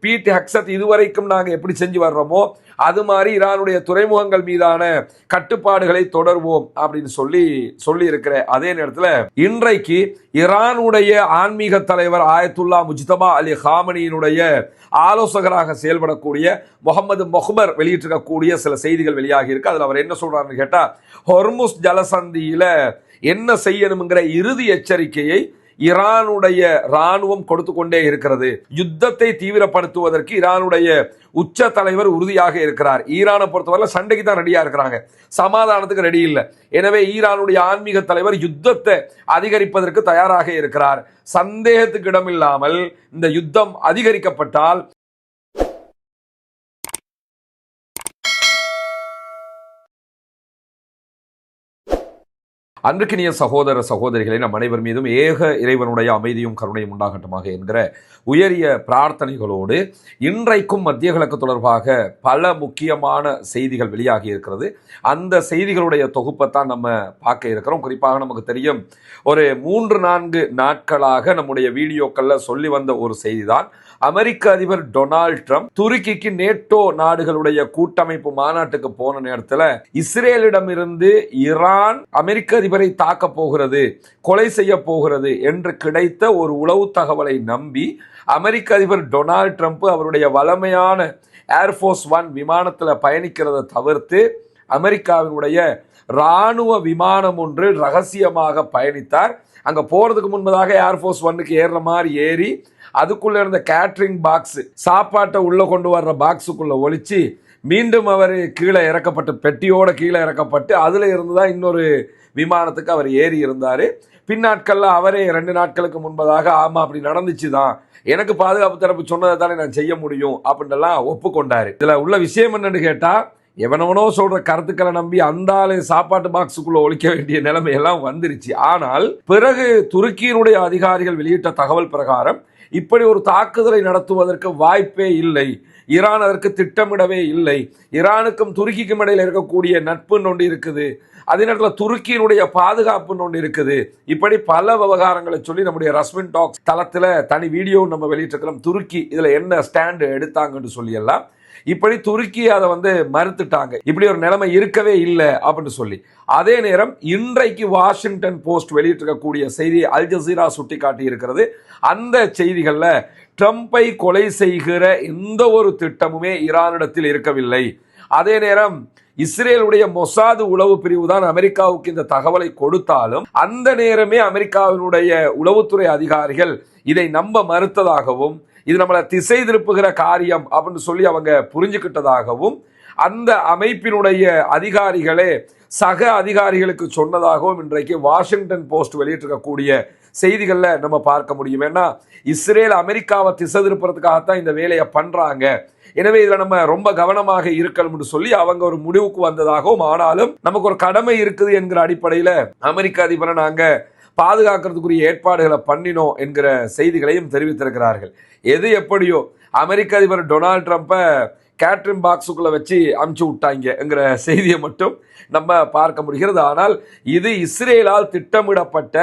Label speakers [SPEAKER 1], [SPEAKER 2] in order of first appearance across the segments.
[SPEAKER 1] Beat ஹக்சத் இதுவரைக்கும் நாங்கள் எப்படி செஞ்சு வர்றோமோ அது மாதிரி ஈரானுடைய துறைமுகங்கள் மீதான கட்டுப்பாடுகளை தொடர்வோம் அப்படின்னு சொல்லி இருக்கிற அதே நேரத்தில் இன்றைக்கு ஈரானுடைய ஆன்மீக தலைவர் ஆயத்துல்லா முஜ்தபா அலி ஹாமனியினுடைய ஆலோசகராக செயல்படக்கூடிய முகமது மொஹ்பர் வெளியிட்டிருக்கக்கூடிய சில செய்திகள் வெளியாகி இருக்கு. அதில் அவர் என்ன சொல்றாருன்னு கேட்டா, ஹொர்முஸ் ஜலசந்தியில என்ன செய்யணுங்கிற இறுதி எச்சரிக்கையை ஈரானுடைய ராணுவம் கொடுத்து கொண்டே இருக்கிறது. யுத்தத்தை தீவிரப்படுத்துவதற்கு ஈரானுடைய உச்ச தலைவர் உறுதியாக இருக்கிறார். ஈரானை பொறுத்தவரை சண்டைக்கு தான் ரெடியா இருக்கிறாங்க, சமாதானத்துக்கு ரெடி இல்லை. எனவே ஈரானுடைய ஆன்மீக தலைவர் யுத்தத்தை அதிகரிப்பதற்கு தயாராக இருக்கிறார். சந்தேகத்துக்கு இடமில்லாமல் இந்த யுத்தம் அதிகரிக்கப்பட்டால் அன்றுக்கினிய சகோதர சகோதரிகளை நம் அனைவர் மீதும் ஏக இறைவனுடைய அமைதியும் கருணையும் உண்டாகட்டுமாக என்கிற உயரிய பிரார்த்தனைகளோடு இன்றைக்கும் மத்திய கிழக்கு தொடர்பாக பல முக்கியமான செய்திகள் வெளியாகி இருக்கிறது. அந்த செய்திகளுடைய தொகுப்பைத்தான் நம்ம பார்க்க இருக்கிறோம். குறிப்பாக நமக்கு தெரியும், ஒரு 3-4 நாட்களாக நம்முடைய வீடியோக்கள்ல சொல்லி வந்த ஒரு செய்திதான், அமெரிக்க அதிபர் டொனால்ட் ட்ரம்ப் துருக்கிக்கு நேட்டோ நாடுகளுடைய கூட்டமைப்பு மாநாட்டுக்கு போன நேரத்தில் இஸ்ரேலிடமிருந்து ஈரான் அமெரிக்க அதிபரை தாக்க போகிறது, கொலை செய்ய போகிறது என்று கிடைத்த ஒரு உளவு தகவலை நம்பி அமெரிக்க அதிபர் டொனால்ட் ட்ரம்ப் அவருடைய வளமையான ஏர்ஃபோர்ஸ் 1 விமானத்தில் பயணிக்கிறத தவிர்த்து அமெரிக்காவினுடைய இராணுவ விமானம் ஒன்று ரகசியமாக பயணித்தார். அங்க போறதுக்கு முன்பதாக ஏர்ஃபோர்ஸ் 1க்கு ஏறுற மாதிரி ஏறி அதுக்குள்ள இருந்த கேட்டரிங் பாக்ஸ், சாப்பாட்டை உள்ள கொண்டு வர்ற பாக்ஸுக்குள்ள ஒழிச்சு மீண்டும் அவர் கீழே இறக்கப்பட்டு, பெட்டியோட கீழே இறக்கப்பட்டு அதுல இருந்துதான் இன்னொரு விமானத்துக்கு அவர் ஏறி இருந்தாரு. பின்னாட்கள்ல அவரே 2 நாட்களுக்கு முன்பதாக ஆமா அப்படி நடந்துச்சுதான், எனக்கு பாதுகாப்பு தரப்பு சொன்னதை தானே நான் செய்ய முடியும் அப்படின்னு ஒப்புக்கொண்டாரு. இதுல உள்ள விஷயம் என்னன்னு கேட்டா, எவனவனோ சொல்ற கருத்துக்களை நம்பி அந்த ஆளு சாப்பாட்டு பாக்ஸுக்குள்ள ஒழிக்க வேண்டிய நிலைமை எல்லாம் வந்துருச்சு. ஆனால் பிறகு துருக்கியினுடைய அதிகாரிகள் வெளியிட்ட தகவல் பிரகாரம் இப்படி ஒரு தாக்குதலை நடத்துவதற்கு வாய்ப்பே இல்லை, ஈரான் அதற்கு திட்டமிடவே இல்லை. ஈரானுக்கும் துருக்கிக்கும் இடையில் இருக்கக்கூடிய நட்புன்னு ஒன்று இருக்குது, அதே நேரத்தில் துருக்கியினுடைய பாதுகாப்புன்னு ஒன்று இருக்குது. இப்படி பல விவகாரங்களை சொல்லி நம்முடைய ரஸ்மின் டாக்ஸ் தளத்தில் தனி வீடியோ நம்ம வெளியிட்டிருக்கிறோம். துருக்கி இதுல என்ன ஸ்டாண்டு எடுத்தாங்கன்னு சொல்லி எல்லாம் இப்படி துருக்கி அதை மறுத்துட்டாங்க, இப்படி ஒரு நிலைமை இருக்கவே இல்லை அப்படின்னு சொல்லி. அதே நேரம் இன்றைக்கு வாஷிங்டன் போஸ்ட் வெளியிட்டிருக்கக்கூடிய செய்தியை அல் ஜசீரா சுட்டி காட்டி இருக்கிறது. அந்த செய்திகள்ல ட்ரம்பை கொலை செய்கிற எந்த ஒரு திட்டமுமே ஈரானிடத்தில் இருக்கவில்லை. அதே நேரம் இஸ்ரேலுடைய மொசாது உளவு பிரிவு தான் அமெரிக்காவுக்கு இந்த தகவலை கொடுத்தாலும் அந்த நேரமே அமெரிக்காவினுடைய உளவுத்துறை அதிகாரிகள் இதை நம்ப மறுத்ததாகவும், இது நம்மளை திசை திருப்புகிற காரியம் அப்படின்னு சொல்லி அவங்க புரிஞ்சுக்கிட்டதாகவும் அந்த அமைப்பினுடைய அதிகாரிகளே சக அதிகாரிகளுக்கு சொன்னதாகவும் இன்றைக்கு வாஷிங்டன் போஸ்ட் வெளியிட்டிருக்கக்கூடிய செய்திகள்ல நம்ம பார்க்க முடியும். ஏன்னா இஸ்ரேல் அமெரிக்காவை திசை திருப்புறதுக்காகத்தான் இந்த வேலையை பண்றாங்க, எனவே இதுல நம்ம ரொம்ப கவனமாக இருக்கணும்னு சொல்லி அவங்க ஒரு முடிவுக்கு வந்ததாகவும், ஆனாலும் நமக்கு ஒரு கடமை இருக்குது என்கிற அடிப்படையில அமெரிக்க அதிபரை நாங்க பாதுகாக்கிறதுக்குரிய ஏற்பாடுகளை பண்ணினோம் என்கிற செய்திகளையும் தெரிவித்திருக்கிறார்கள். எது எப்படியோ அமெரிக்க அதிபர் டொனால்ட் ட்ரம்பை கேட்டரிங் பாக்ஸுக்குள்ள வச்சு அமுச்சு விட்டாங்கிற செய்தியை மட்டும் நம்ம பார்க்க முடிகிறது. ஆனால் இது இஸ்ரேலால் திட்டமிடப்பட்ட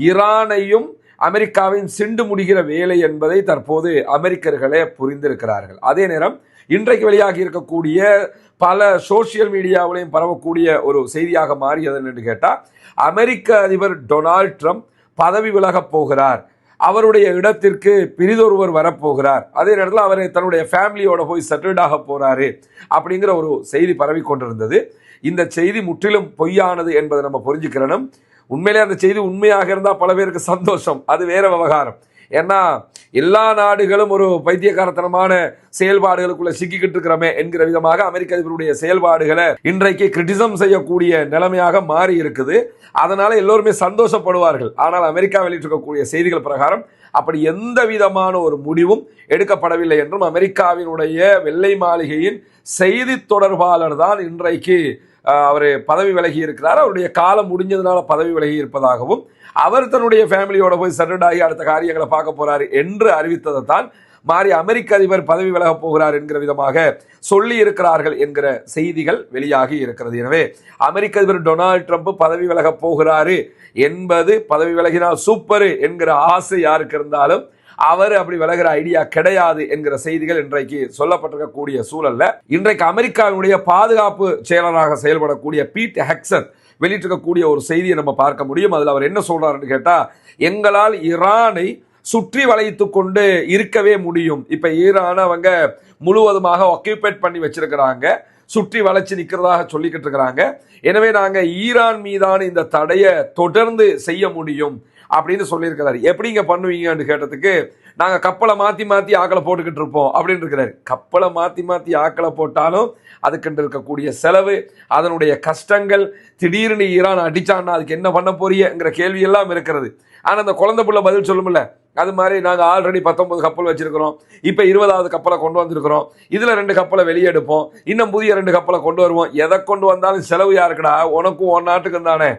[SPEAKER 1] ஈரானையும் அமெரிக்காவின் சிண்டு முடிகிற வேலை என்பதை தற்போது அமெரிக்கர்களே புரிந்திருக்கிறார்கள். அதே நேரம் இன்றைக்கு வெளியாகி இருக்கக்கூடிய பல சோசியல் மீடியாவிலையும் பரவக்கூடிய ஒரு செய்தியாக மாறியது என்று கேட்டால், அமெரிக்க அதிபர் டொனால்ட் ட்ரம்ப் பதவி விலகப் போகிறார், அவருடைய இடத்திற்கு பிரிதொருவர் வரப்போகிறார், அதே நேரத்தில் அவர் தன்னுடைய ஃபேமிலியோட போய் செட்டில்ட் ஆக போறாரு அப்படிங்கிற ஒரு செய்தி பரவி கொண்டிருந்தது. இந்த செய்தி முற்றிலும் பொய்யானது என்பதை நம்ம புரிஞ்சுக்கிறோம். உண்மையிலே அந்த செய்தி உண்மையாக இருந்தால் பல பேருக்கு சந்தோஷம், அது வேற விவகாரம். ஏன்னா எல்லா நாடுகளும் ஒரு பைத்தியக்காரத்தனமான செயல்பாடுகளுக்குள்ள சிக்கிக்கிட்டு இருக்கிறோமே என்கிற விதமாக அமெரிக்க அதிபருடைய செயல்பாடுகளை இன்றைக்கு கிரிட்டிசம் செய்யக்கூடிய நிலைமையாக மாறி இருக்குது. அதனால எல்லோருமே சந்தோஷப்படுவார்கள். ஆனால் அமெரிக்கா வெளியிட்டிருக்கக்கூடிய செய்திகள் பிரகாரம் அப்படி எந்த விதமான ஒரு முடிவும் எடுக்கப்படவில்லை என்றும் அமெரிக்காவினுடைய வெள்ளை மாளிகையின் செய்தி தொடர்பாளர் தான் இன்றைக்கு அவர் பதவி விலகி இருக்கிறார், அவருடைய காலம் முடிஞ்சதுனால பதவி விலகி இருப்பதாகவும், அவர் தன்னுடைய ஃபேமிலியோட போய் செட்டில்ட் ஆகி அடுத்த காரியங்களை பார்க்க போறாரு என்று அறிவித்ததை தான் மாறி அமெரிக்க அதிபர் பதவி விலக போகிறார் என்கிற விதமாக சொல்லி இருக்கிறார்கள் என்கிற செய்திகள் வெளியாகி இருக்கிறது. எனவே அமெரிக்க அதிபர் டொனால்ட் ட்ரம்ப் பதவி விலக போகிறாரு என்பது, பதவி விலகினால் சூப்பர் என்கிற ஆசை யாருக்கு இருந்தாலும் அவர் அப்படி விலகிற ஐடியா கிடையாது என்கிற செய்திகள் இன்றைக்கு சொல்லப்பட்டிருக்கக்கூடிய சூழல்ல இன்றைக்கு அமெரிக்காவினுடைய பாதுகாப்பு செயலராக செயல்படக்கூடிய பீட் ஹெக்ஸத் வெளியிட்டிருக்கக்கூடிய ஒரு செய்தியை நம்ம பார்க்க முடியும். அதில் அவர் என்ன சொல்றாருன்னு கேட்டா, எங்களால் ஈரானை சுற்றி வளைத்து கொண்டு இருக்கவே முடியும். இப்ப ஈரான் அவங்க முழுவதுமாக ஆக்கியூபேட் பண்ணி வச்சிருக்கிறாங்க, சுற்றி வளைச்சு நிற்கிறதாக சொல்லிக்கிட்டு இருக்கிறாங்க. எனவே நாங்க ஈரான் மீதான இந்த தடையை தொடர்ந்து செய்ய முடியும் அப்படின்னு சொல்லியிருக்கிறாரு. எப்படிங்க பண்ணுவீங்கன்னு கேட்டதுக்கு, நாங்க கப்பலை மாத்தி மாத்தி ஆக்களை போட்டுக்கிட்டு இருப்போம் அப்படின்னு இருக்கிறாரு. கப்பலை மாத்தி மாத்தி ஆக்களை போட்டாலும் அதுக்கு இருக்கக்கூடிய செலவு, அதனுடைய கஷ்டங்கள், திடீர்னு ஈரான் அடிச்சான்னா அதுக்கு என்ன பண்ண போறீங்கிற கேள்வி எல்லாம் இருக்கிறது. ஆனா அந்த குழந்தை புள்ள பதில் சொல்லுமில்ல, அது மாதிரி நாங்கள் ஆல்ரெடி 19 கப்பல் வச்சிருக்கிறோம், இப்போ 20வது கப்பலை கொண்டு வந்திருக்கிறோம், இதில் 2 கப்பலை வெளியெடுப்போம், இன்னும் புதிய 2 கப்பலை கொண்டு வருவோம், எதை கொண்டு வந்தாலும் செலவு யாருக்குடா, உனக்கும் உன் நாட்டுக்கும் தானே.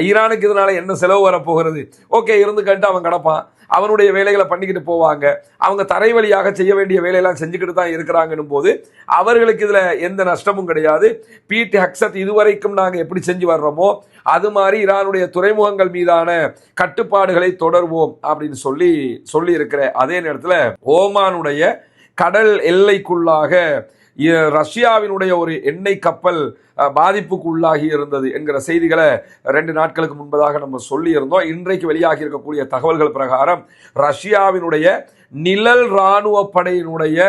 [SPEAKER 1] ஈரானுக்கு இதனால என்ன செலவு வரப்போகிறது? ஓகே, இருந்துக்கிட்டு அவன் கிடப்பான், அவனுடைய வேலைகளை பண்ணிக்கிட்டு போவாங்க, அவங்க தரை வழியாக செய்ய வேண்டிய வேலையெல்லாம் செஞ்சுக்கிட்டு தான் இருக்கிறாங்கன்னும் போது அவர்களுக்கு இதுல எந்த நஷ்டமும் கிடையாது. பீட் ஹெக்ஸத் இதுவரைக்கும் நாங்கள் எப்படி செஞ்சு வர்றோமோ அது மாதிரி ஈரானுடைய துறைமுகங்கள் மீதான கட்டுப்பாடுகளை தொடர்வோம் அப்படின்னு சொல்லி இருக்கிற அதே நேரத்தில் ஓமானுடைய கடல் எல்லைக்குள்ளாக ரஷ்யாவினுடைய ஒரு எண்ணெய் கப்பல் பாதிப்புக்கு உள்ளாகி இருந்தது என்கிற செய்திகளை 2 நாட்களுக்கு முன்பதாக நம்ம சொல்லி இருந்தோம். இன்றைக்கு வெளியாகி இருக்கக்கூடிய தகவல்கள் பிரகாரம் ரஷ்யாவினுடைய நிழல் இராணுவ படையினுடைய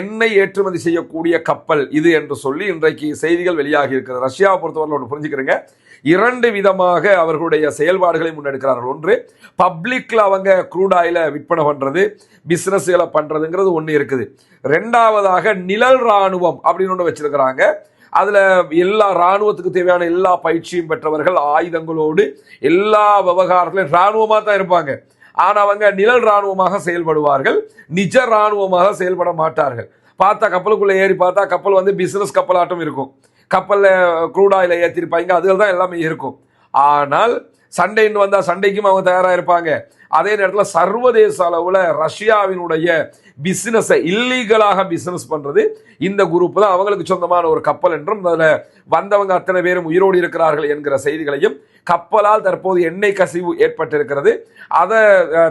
[SPEAKER 1] எண்ணெய் ஏற்றுமதி செய்யக்கூடிய கப்பல் இது என்று சொல்லி இன்றைக்கு செய்திகள் வெளியாகி இருக்கிறது. ரஷ்யாவை பொறுத்தவரை ஒன்று புரிஞ்சுக்கிறீங்க, 2 விதமாக அவர்களுடைய செயல்பாடுகளை முன்னெடுக்கிறார்கள். ஒன்று, பப்ளிக்ல அவங்க க்ரூட் ஆயில விற்பனை பண்றது, பிசினஸ்களை பண்றதுங்கிறது ஒன்று இருக்குது. 2வதாக நிழல் இராணுவம் அப்படின்னு ஒன்று வச்சிருக்கிறாங்க. அதுல எல்லா இராணுவத்துக்கு தேவையான எல்லா பயிற்சியும் பெற்றவர்கள், ஆயுதங்களோடு எல்லா விவகாரத்திலும் இராணுவமா தான் இருப்பாங்க. ஆனா அவங்க நிழல் இராணுவமாக செயல்படுவார்கள், நிஜ இராணுவமாக செயல்பட மாட்டார்கள். பார்த்தா கப்பலுக்குள்ள ஏறி பார்த்தா கப்பல் வந்து பிசினஸ் கப்பலாட்டம் இருக்கும், கப்பல்ல க்ரூட் ஆயில ஏற்றிருப்பாங்க, அதுல தான் எல்லாமே இருக்கும். ஆனால் சண்டைன்னு வந்தா சண்டைக்கும் அவங்க தயாரா இருப்பாங்க. அதே நேரத்தில் சர்வதேச அளவுல ரஷ்யாவினுடைய பிசினஸ் இல்லீகலாக பிசினஸ் பண்றது இந்த குரூப் தான், அவங்களுக்கு சொந்தமான ஒரு கப்பல் என்றும் அதுல வந்தவங்க அத்தனை பேரும் உயிரோடு இருக்கிறார்கள் என்கிற செய்திகளையும், கப்பலால் தற்போது எண்ணெய் கசிவு ஏற்பட்டிருக்கிறது, அதை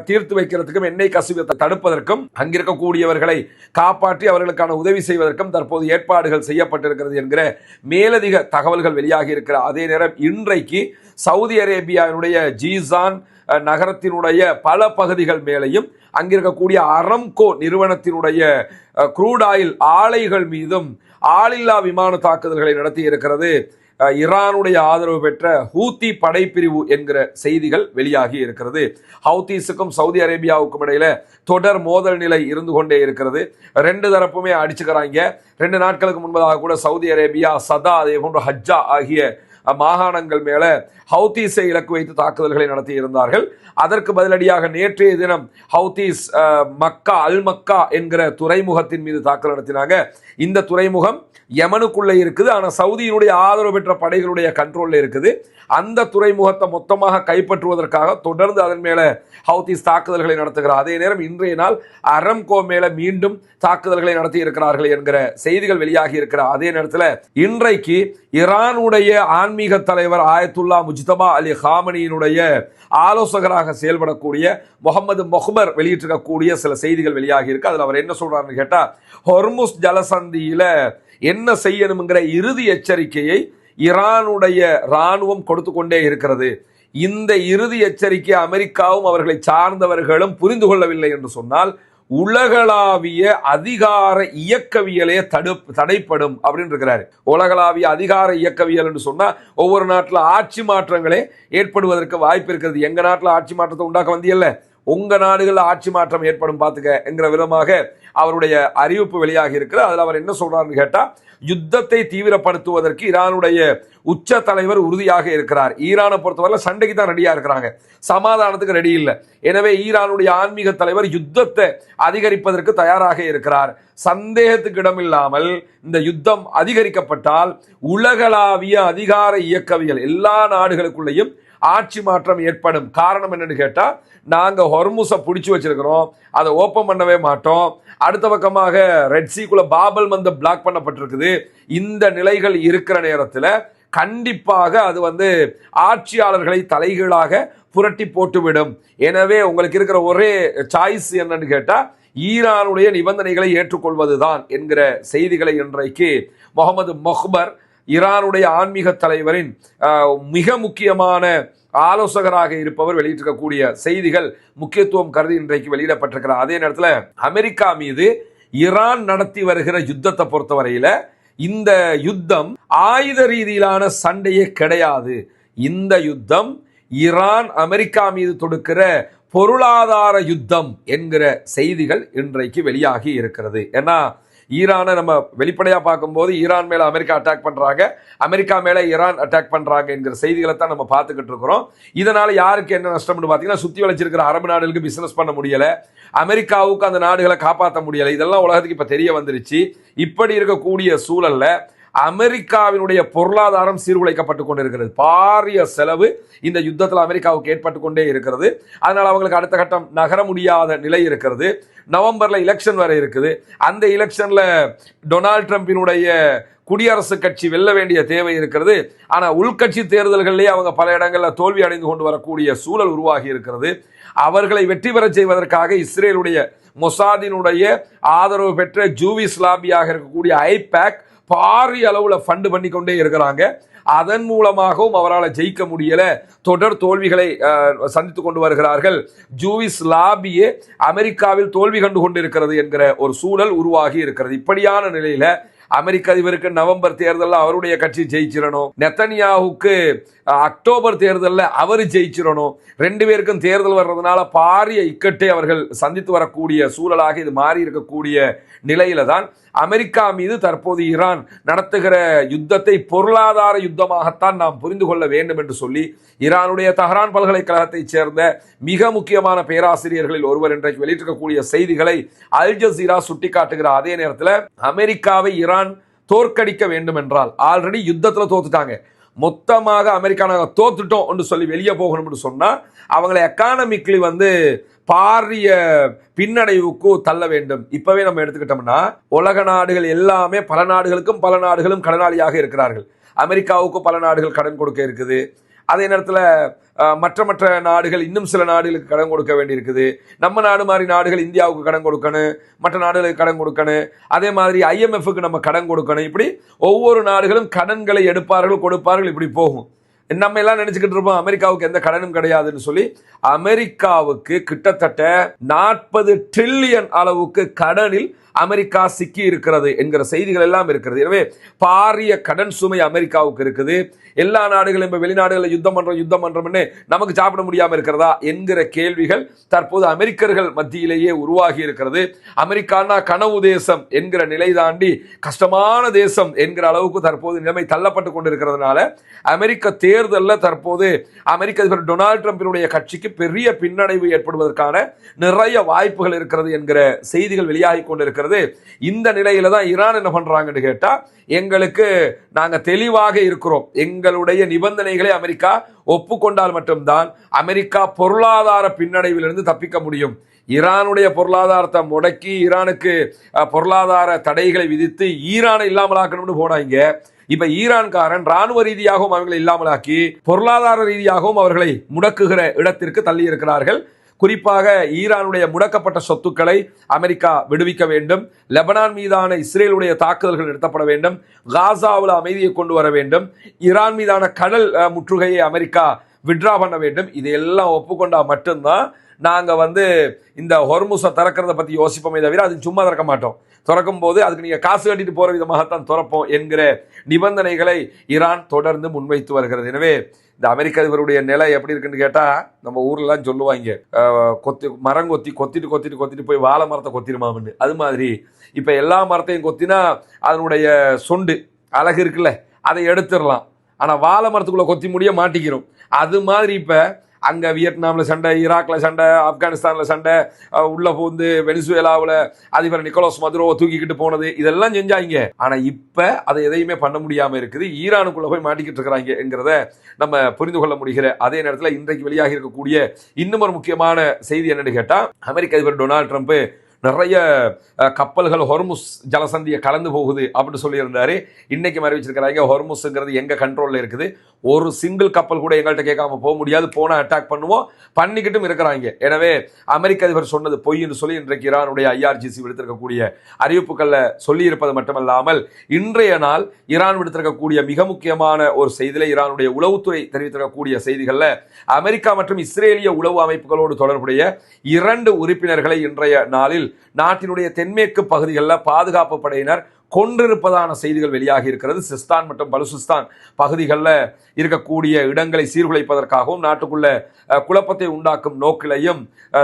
[SPEAKER 1] தீர்த்து வைக்கிறதுக்கும் எண்ணெய் கசிவை தடுப்பதற்கும் அங்கிருக்கக்கூடியவர்களை காப்பாற்றி அவர்களுக்கான உதவி செய்வதற்கும் தற்போது ஏற்பாடுகள் செய்யப்பட்டிருக்கிறது என்கிற மேலதிக தகவல்கள் வெளியாகி இருக்கிற அதே நேரம் இன்றைக்கு சவுதி அரேபியாவினுடைய ஜீசான் நகரத்தினுடைய பல பகுதிகள் மேலையும் அங்கிருக்கக்கூடிய அரம்கோ நிறுவனத்தினுடைய க்ரூட் ஆயில் ஆலைகள் மீதும் ஆளில்லா விமான தாக்குதல்களை நடத்தி இருக்கிறது ஈரானுடைய ஆதரவு பெற்ற ஹூத்தி படைப்பிரிவு என்கிற செய்திகள் வெளியாகி இருக்கிறது. ஹவுதீஸுக்கும் சவுதி அரேபியாவுக்கும் இடையில தொடர் மோதல் நிலை இருந்து கொண்டே இருக்கிறது. 2 தரப்புமே அடிச்சுக்கிறாங்க. 2 நாட்களுக்கு முன்பதாக கூட சவுதி அரேபியா, சதா, அதே போன்று ஹஜ்ஜா ஆகிய மாகாணங்கள் மேல ஹவுதீஸை இலக்கு வைத்து தாக்குதல்களை நடத்தி இருந்தார்கள். அதற்கு பதிலடியாக நேற்றைய தினம் ஹவுதீஸ் மக்கா, அல் மக்கா என்கிற துறைமுகத்தின் மீது தாக்குதல் நடத்தினாங்க. இந்த துறைமுகம் யமனுக்குள்ள இருக்குது, ஆனா சவுதியினுடைய ஆதரவு பெற்ற படைகளுடைய கண்ட்ரோல்ல இருக்குது. அந்த துறைமுகத்தை மொத்தமாக கைப்பற்றுவதற்காக தொடர்ந்து அதன் மேல ஹவுதீஸ் தாக்குதல்களை நடத்துகிறார். அதே நேரம் இன்றைய நாள் அரம்கோ மேல மீண்டும் தாக்குதல்களை நடத்தி இருக்கிறார்கள் என்கிற செய்திகள் வெளியாகி இருக்கிற அதே நேரத்தில் இன்றைக்கு ஈரானுடைய ஆன்மீக தலைவர் ஆயத்துல்லா முஜ்தபா அலி ஹாமனியினுடைய ஆலோசகராக செயல்படக்கூடிய முகமது மொஹ்பர் வெளியிட்டிருக்கக்கூடிய சில செய்திகள் வெளியாகி இருக்கு. அதுல அவர் என்ன சொல்றாருன்னு கேட்டா, ஹொர்முஸ் ஜலசந்தியில என்ன செய்யணுங்கிற இறுதி எச்சரிக்கையை ஈரானுடைய இராணுவம் கொடுத்து கொண்டே இருக்கிறது. இந்த இறுதி எச்சரிக்கை அமெரிக்காவும் அவர்களை சார்ந்தவர்களும் புரிந்து கொள்ளவில்லை என்று சொன்னால் உலகளாவிய அதிகார இயக்கவியலே தடைப்படும் அப்படின்னு இருக்கிறாரு. உலகளாவிய அதிகார இயக்கவியல் என்று சொன்னா ஒவ்வொரு நாட்டில் ஆட்சி மாற்றங்களே ஏற்படுவதற்கு வாய்ப்பு இருக்கிறது. எங்க நாட்டில் ஆட்சி மாற்றத்தை உண்டாக்க வந்தியல்ல, உங்க நாடுகளில் ஆட்சி மாற்றம் ஏற்படும் பார்த்துக்க என்கிற விதமாக அவருடைய அறிவிப்பு வெளியாகி இருக்கிறது. அதுல அவர் என்ன சொல்றாருன்னு கேட்டா, யுத்தத்தை தீவிரப்படுத்துவதற்கு ஈரானுடைய உச்ச தலைவர் உறுதியாக இருக்கிறார். ஈரானை பொறுத்தவரை சண்டைக்கு தான் ரெடியா இருக்கிறாங்க, சமாதானத்துக்கு ரெடி இல்லை. எனவே ஈரானுடைய ஆன்மீக தலைவர் யுத்தத்தை அதிகரிப்பதற்கு தயாராக இருக்கிறார். சந்தேகத்துக்கு இடமில்லாமல் இந்த யுத்தம் அதிகரிக்கப்பட்டால் உலகளாவிய அதிகார இயக்கவியல் எல்லா நாடுகளுக்குள்ளேயும் ஆட்சி மாற்றம் ஏற்படும். காரணம் என்னன்னு கேட்டா, நாங்க ஹொர்முஸை பிடிச்சு வச்சிருக்கிறோம், அதை ஓப்பன் பண்ணவே மாட்டோம். அடுத்த பக்கமாக ரெட் சீக்குள்ள பாபல் மந்த பிளாக் பண்ணப்பட்டிருக்குது. இந்த நிலைகள் இருக்கிற நேரத்தில் கண்டிப்பாக அது ஆட்சியாளர்களை தலைகீழாக புரட்டி போட்டுவிடும். எனவே உங்களுக்கு இருக்கிற ஒரே சாய்ஸ் என்னன்னு கேட்டா ஈரானுடைய நிபந்தனைகளை ஏற்றுக்கொள்வதுதான் என்கிற செய்திகளை இன்றைக்கு முகமது மொஹ்பர், ஈரானுடைய ஆன்மீக தலைவரின் மிக முக்கியமான ஆலோசகராக இருப்பவர், வெளியிட்டிருக்கக்கூடிய செய்திகள் முக்கியத்துவம் கருதி இன்றைக்கு வெளியிடப்பட்டிருக்கிறார். அதே நேரத்தில் அமெரிக்கா மீது ஈரான் நடத்தி வருகிற யுத்தத்தை பொறுத்தவரையில இந்த யுத்தம் ஆயுத ரீதியிலான சண்டையே கிடையாது. இந்த யுத்தம் ஈரான் அமெரிக்கா மீது தொடுக்கிற பொருளாதார யுத்தம் என்கிற செய்திகள் இன்றைக்கு வெளியாகி இருக்கிறது. ஏன்னா ஈரானை நம்ம வெளிப்படையா பார்க்கும்போது ஈரான் மேல அமெரிக்கா அட்டாக் பண்றாங்க, அமெரிக்கா மேல ஈரான் அட்டாக் பண்றாங்க என்கிற செய்திகளை தான் நம்ம பார்த்துக்கிட்டு இருக்கிறோம். இதனால யாருக்கு என்ன நஷ்டம்னு பார்த்தீங்கன்னா, சுத்தி வளைச்சிருக்கிற அரபு நாடுகளுக்கு பிசினஸ் பண்ண முடியல, அமெரிக்காவுக்கு அந்த நாடுகளை காப்பாற்ற முடியல. இதெல்லாம் உலகத்துக்கு இப்ப தெரிய வந்துருச்சு. இப்படி இருக்கக்கூடிய சூழல்ல அமெரிக்காவினுடைய பொருளாதாரம் சீர்குலைக்கப்பட்டு கொண்டிருக்கிறது. பாரிய செலவு இந்த யுத்தத்தில் அமெரிக்காவுக்கு ஏற்பட்டு கொண்டே இருக்கிறது. அதனால அவங்களுக்கு அடுத்த கட்டம் நகர முடியாத நிலை இருக்கிறது. நவம்பர்ல எலெக்ஷன் வரை இருக்குது. அந்த எலெக்ஷன்ல டொனால்ட் ட்ரம்பினுடைய குடியரசுக் கட்சி வெல்ல வேண்டிய தேவை இருக்கிறது. ஆனா உள்கட்சி தேர்தல்களிலே அவங்க பல இடங்களில் தோல்வி அடைந்து கொண்டு வரக்கூடிய சூழல் உருவாகி இருக்கிறது. அவர்களை வெற்றி பெற செய்வதற்காக இஸ்ரேலுடைய மொசாதினுடைய ஆதரவு பெற்ற ஜூவிஸ் லாபியாக இருக்கக்கூடிய ஐபேக் பாரிய அளவுல ஃபண்ட் பண்ணி கொண்டே இருக்கிறாங்க. அதன் மூலமாகவும் அவரால் ஜெயிக்க முடியல, தொடர் தோல்விகளை சந்தித்துக் கொண்டு வருகிறார்கள். ஜூவிஸ் லாபியே அமெரிக்காவில் தோல்வி கண்டு கொண்டிருக்கிறது என்கிற ஒரு சூழல் உருவாகி இருக்கிறது. இப்படியான நிலையில அமெரிக்க அதிபருக்கு நவம்பர் தேர்தலில் அவருடைய கட்சி ஜெயிச்சிடணும், நெத்தனியாவுக்கு அக்டோபர் தேர்தலில் அவர் ஜெயிச்சிடணும். ரெண்டு பேருக்கும் தேர்தல் வர்றதுனால பாரிய இக்கட்டை அவர்கள் சந்தித்து வரக்கூடிய சூழலாக இது மாறி இருக்கக்கூடிய நிலையில தான் அமெரிக்கா மீது தற்போது ஈரான் நடத்துகிற யுத்தத்தை பொருளாதார யுத்தமாகத்தான் நாம் புரிந்து கொள்ள வேண்டும் என்று சொல்லி ஈரானுடைய தஹரான் பல்கலைக்கழகத்தை சேர்ந்த மிக முக்கியமான பேராசிரியர்களில் ஒருவர் இன்றைக்கு வெளியிட்டிருக்கக்கூடிய செய்திகளை அல் ஜசீரா சுட்டிக்காட்டுகிறார். அதே நேரத்தில் அமெரிக்காவை ஈரான் தோற்கடிக்க வேண்டும் என்றால், ஆல்ரெடி யுத்தத்தில் தோத்துட்டாங்க, மொத்தமாக அமெரிக்கா நாங்கள் தோத்துட்டோம் என்று சொல்லி வெளியே போகணும்னு சொன்னா அவங்களை எக்கானமிக்லி பாரிய பின்னடைவுக்கு தள்ள வேண்டும். இப்பவே நம்ம எடுத்துக்கிட்டோம்னா உலக நாடுகள் எல்லாமே பல நாடுகளும் கடனாளியாக இருக்கிறார்கள். அமெரிக்காவுக்கு பல நாடுகள் கடன் கொடுக்க இருக்குது. அதே நேரத்தில் மற்ற நாடுகள் இன்னும் சில நாடுகளுக்கு கடன் கொடுக்க வேண்டி இருக்குது. நம்ம நாடு மாதிரி நாடுகள் இந்தியாவுக்கு கடன் கொடுக்கணும், மற்ற நாடுகளுக்கு கடன் கொடுக்கணும். அதே மாதிரி IMFக்கு நம்ம கடன் கொடுக்கணும். இப்படி ஒவ்வொரு நாடுகளும் கடன்களை எடுப்பார்கள், கொடுப்பார்கள், இப்படி போகும். நம்ம எல்லாம் நினைச்சுக்கிட்டு இருப்போம் அமெரிக்காவுக்கு எந்த கடனும் கிடையாதுன்னு சொல்லி. அமெரிக்காவுக்கு கிட்டத்தட்ட 40 டிரில்லியன் அளவுக்கு கடனில் அமெரிக்கா சிக்கி இருக்கிறது என்கிற செய்திகள் எல்லாம் இருக்கிறது. எனவே பாரிய கடன் சுமை அமெரிக்காவுக்கு இருக்குது. எல்லா நாடுகளும் இப்ப வெளிநாடுகளில் யுத்தம் பண்றோம்னு நமக்கு சாப்பிட முடியாம இருக்கிறதா என்கிற கேள்விகள் தற்போது அமெரிக்கர்கள் மத்தியிலேயே உருவாகி இருக்கிறது. அமெரிக்கானா கனவு தேசம் என்கிற நிலை தாண்டி கஷ்டமான தேசம் என்கிற அளவுக்கு தற்போது நிலைமை தள்ளப்பட்டு கொண்டிருக்கிறதுனால அமெரிக்க தேர்தலில் தற்போது அமெரிக்க அதிபர் டொனால்ட் ட்ரம்பினுடைய கட்சிக்கு பெரிய பின்னடைவு ஏற்படுவதற்கான நிறைய வாய்ப்புகள் இருக்கிறது என்கிற செய்திகள் வெளியாகி கொண்டிருக்கிறது. இந்த நிலையில தான் ஈரான் என்ன பண்றாங்கன்னு கேட்டா, எங்களுக்கு நாங்க தெளிவாக இருக்கிறோம், எங்களுடைய நிபந்தனைகளை அமெரிக்கா ஒப்புக்கொண்டால் மட்டும்தான் அமெரிக்கா பொருளாதார பின்னடைவிலிருந்து தப்பிக்க முடியும். ஈரானுடைய பொருளாதாரத்தை முடக்கி ஈரானுக்கு பொருளாதார தடைகளை விதித்து ஈரானை இல்லாமலாக்கணும்னு போனாங்க. இப்ப ஈரான்காரன் ராணுவ ரீதியாகவும் அவர்களை இல்லாமலாக்கி பொருளாதார ரீதியாகவும் அவர்களை முடக்குகிற இடத்திற்கு தள்ளி இருக்கிறார்கள். குறிப்பாக ஈரானுடைய முடக்கப்பட்ட சொத்துக்களை அமெரிக்கா விடுவிக்க வேண்டும், லெபனான் மீதான இஸ்ரேலுடைய தாக்குதல்கள் நிறுத்தப்பட வேண்டும், காசாவில் அமைதியை கொண்டு வர வேண்டும், ஈரான் மீதான கடல் முற்றுகையை அமெரிக்கா விட்ரா பண்ண வேண்டும். இதையெல்லாம் ஒப்புக்கொண்டா மட்டும்தான் நாங்க இந்த ஹொர்முஸை திறக்கிறத பத்தி யோசிப்போமே தவிர அது சும்மா திறக்க மாட்டோம். திறக்கும் போது அதுக்கு நீங்க காசு கட்டிட்டு போற விதமாகத்தான் திறப்போம் என்கிற நிபந்தனைகளை ஈரான் தொடர்ந்து முன்வைத்து வருகிறது. எனவே இந்த அமெரிக்க அதிபருடைய நிலை எப்படி இருக்குன்னு கேட்டா, நம்ம ஊர்லாம் சொல்லுவாங்க, மரம் கொத்திட்டு போய் வாழை மரத்தை கொத்திருமான்னு. அது மாதிரி இப்ப எல்லா மரத்தையும் கொத்தினா அதனுடைய சொண்டு அழகு இருக்குல்ல, அதை எடுத்துடலாம். ஆனா வாழை மரத்துக்குள்ள கொத்தி முடிய மாட்டிக்கிறோம். அது மாதிரி இப்ப அங்க வியட்நாம்ல சண்டை, ஈராக்ல சண்டை, ஆப்கானிஸ்தான்ல சண்டை, உள்ள போந்து வெனிசுவேலாவில் அதிபர் நிக்கோலஸ் மதுரோவை தூக்கிக்கிட்டு போனது, இதெல்லாம் செஞ்சாங்க. ஆனா இப்ப அதை எதையுமே பண்ண முடியாம இருக்குது. ஈரானுக்குள்ள போய் மாட்டிக்கிட்டு இருக்கிறாங்க என்கிறத நம்ம புரிந்து கொள்ள முடிகிற அதே நேரத்தில் இன்றைக்கு வெளியாகி இருக்கக்கூடிய இன்னும் ஒரு முக்கியமான செய்தி என்னன்னு கேட்டா, அமெரிக்க அதிபர் டொனால்ட் ட்ரம்ப் நிறைய கப்பல்கள் ஹொர்முஸ் ஜலசந்தியை கலந்து போகுது அப்படின்னு சொல்லியிருந்தாரு. இன்னைக்கு அறிவிச்சிருக்கிறாங்க ஹொர்முஸ்ங்கிறது எங்க கண்ட்ரோல்ல இருக்குது, ஒரு சிங்கிள் கப்பல் கூட எங்கள்கிட்ட கேட்காம போக முடியாது, போனா அட்டாக் பண்ணுவோம், பண்ணிக்கிட்டும் இருக்கிறாங்க. எனவே அமெரிக்க அதிபர் சொன்னது பொய் என்று சொல்லி இன்றைக்கு ஈரானுடைய IRGC விடுத்திருக்கக்கூடிய அறிவிப்புகள்ல சொல்லி இருப்பது மட்டுமல்லாமல் இன்றைய நாள் ஈரான் விடுத்திருக்கக்கூடிய மிக முக்கியமான ஒரு செய்தியில ஈரானுடைய உளவுத்துறை தெரிவித்திருக்கக்கூடிய செய்திகள்ல அமெரிக்கா மற்றும் இஸ்ரேலிய உளவு அமைப்புகளோடு தொடர்புடைய 2 உறுப்பினர்களை இன்றைய நாளில் நாட்டினுடைய தென்மேற்கு பகுதிகளில் பாதுகாப்பு படையினர் கொன்றிருப்பதான செய்திகள் வெளியாகி இருக்கிறது. சிஸ்தான் மற்றும் பலுசிஸ்தான் பகுதிகளில் இருக்கக்கூடிய இடங்களை சீர்குலைப்பதற்காகவும் நாட்டுக்குள்ள குழப்பத்தை உண்டாக்கும் நோக்கிலையும்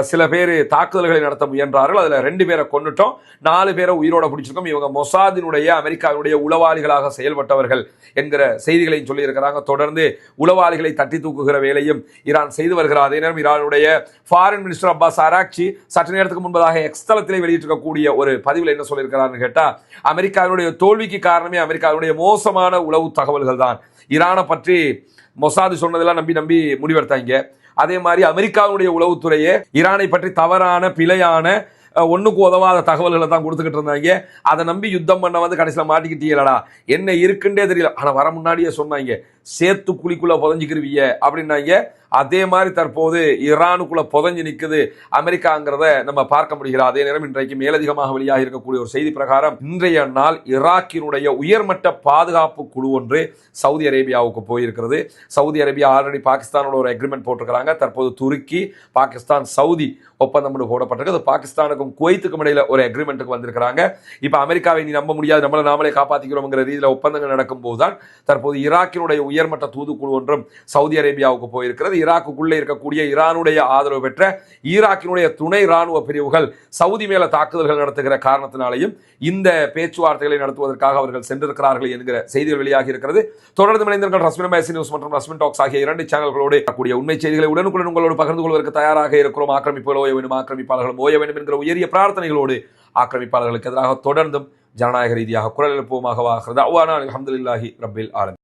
[SPEAKER 1] சில பேர் தாக்குதல்களை நடத்த முயன்றார்கள். அதுல 2 பேரை கொன்னுட்டோம், 4 பேரை உயிரோட பிடிச்சிருக்கோம். இவங்க மொசாதினுடைய அமெரிக்காவுடைய உளவாளிகளாக செயல்பட்டவர்கள் என்கிற செய்திகளையும் சொல்லி இருக்கிறாங்க. தொடர்ந்து உளவாளிகளை தட்டி தூக்குகிற வேலையும் ஈரான் செய்து வருகிறார். அதே நேரம் ஈரானுடைய ஃபாரின் மினிஸ்டர் அப்பாஸ் அராக்சி சற்று நேரத்துக்கு முன்பதாக எக்ஸ் தளத்திலே வெளியிட்டிருக்கக்கூடிய ஒரு பதிவில் என்ன சொல்லியிருக்கிறார்னு கேட்டா, அமெரிக்காவுடைய தோல்விக்கு காரணமே அமெரிக்காவுடைய மோசமான உளவு தகவல்கள் தான். ஈரானை பற்றி மொசாது சொன்னதெல்லாம் நம்பி முடிவெடுத்தாங்க. அதே மாதிரி அமெரிக்காவுடைய உளவுத்துறையே ஈரானை பற்றி தவறான பிழையான ஒன்றுக்கு உதவாத தகவல்களை தான் கொடுத்துக்கிட்டு இருந்தாங்க. அதை நம்பி யுத்தம் பண்ண வந்து கடைசியில் மாட்டிக்கிட்டீங்களடா, என்ன இருக்குன்றே தெரியல, ஆனால் வர முன்னாடியே சொன்னாங்க சேர்த்து குழிக்குள்ள புதஞ்சிக்கிருவீங்க அப்படின்னாங்க. அதே மாதிரி தற்போது ஈரானுக்குள்ள புதஞ்சு நிற்குது அமெரிக்காங்கிறத நம்ம பார்க்க முடிகிறது. அதே நேரம் இன்றைக்கு மேலதிகமாக வெளியாக இருக்கக்கூடிய ஒரு செய்தி பிரகாரம் இன்றைய நாள் ஈராக்கினுடைய உயர்மட்ட பாதுகாப்பு குழு ஒன்று சவுதி அரேபியாவுக்கு போயிருக்கிறது. சவுதி அரேபியா ஆல்ரெடி பாகிஸ்தானோட ஒரு அக்ரிமெண்ட் போட்டிருக்கிறாங்க. தற்போது துருக்கி, பாகிஸ்தான், சவுதி ஒப்பந்தம் போடப்பட்டிருக்கு. பாகிஸ்தானுக்கும் குவைத்துக்கும் இடையில ஒரு அக்ரிமெண்ட்டுக்கு வந்திருக்கிறாங்க. இப்ப அமெரிக்காவை நீ நம்ப முடியாது, நம்மளை நாமளே காப்பாற்றிக்கிறோம்ங்கிற ரீதியில் ஒப்பந்தங்கள் நடக்கும் போதுதான் தற்போது ஈராக்கினுடைய உயர்மட்ட தூதுக்குழு ஒன்றும் சவுதி அரேபியாவுக்கு போயிருக்கிறது. ஈராக்குக்குள்ளே இருக்கக்கூடிய ஈரானுடைய ஆதரவு பெற்ற ஈராக்கினுடைய துணை ராணுவ பிரிவுகள் சவுதி மேல தாக்குதல்கள் நடத்துகிற காரணத்தினாலையும் இந்த பேச்சுவார்த்தைகளை நடத்துவதற்காக அவர்கள் சென்றிருக்கிறார்கள் என்கிற செய்திகள் வெளியாகி இருக்கிறது. தொடர்ந்து இணைந்தவர்கள் ரஸ்மின் மேசி நியூஸ் மற்றும் ரஸ்மின் டாக்ஸ் ஆகிய 2 சேனல்களோடு கூடிய உண்மை செய்திகளை உடனுக்குடன் உங்களோடு பகிர்ந்து கொள்வதற்கு தயாராக இருக்கிறோம். ஆக்கிரமிப்புகள் ஓய வேண்டும், ஆக்கிரமிப்பாளர்கள் ஓய வேண்டும் என்கிற உயரிய பிரார்த்தனைகளோடு ஆக்கிரமிப்பாளர்களுக்கு எதிராக தொடர்ந்தும் ஜனநாயக ரீதியாக குரல் எழுப்புவோமாக. அல்ஹம்துலில்லாஹி ரப்பில் ஆலமீன்.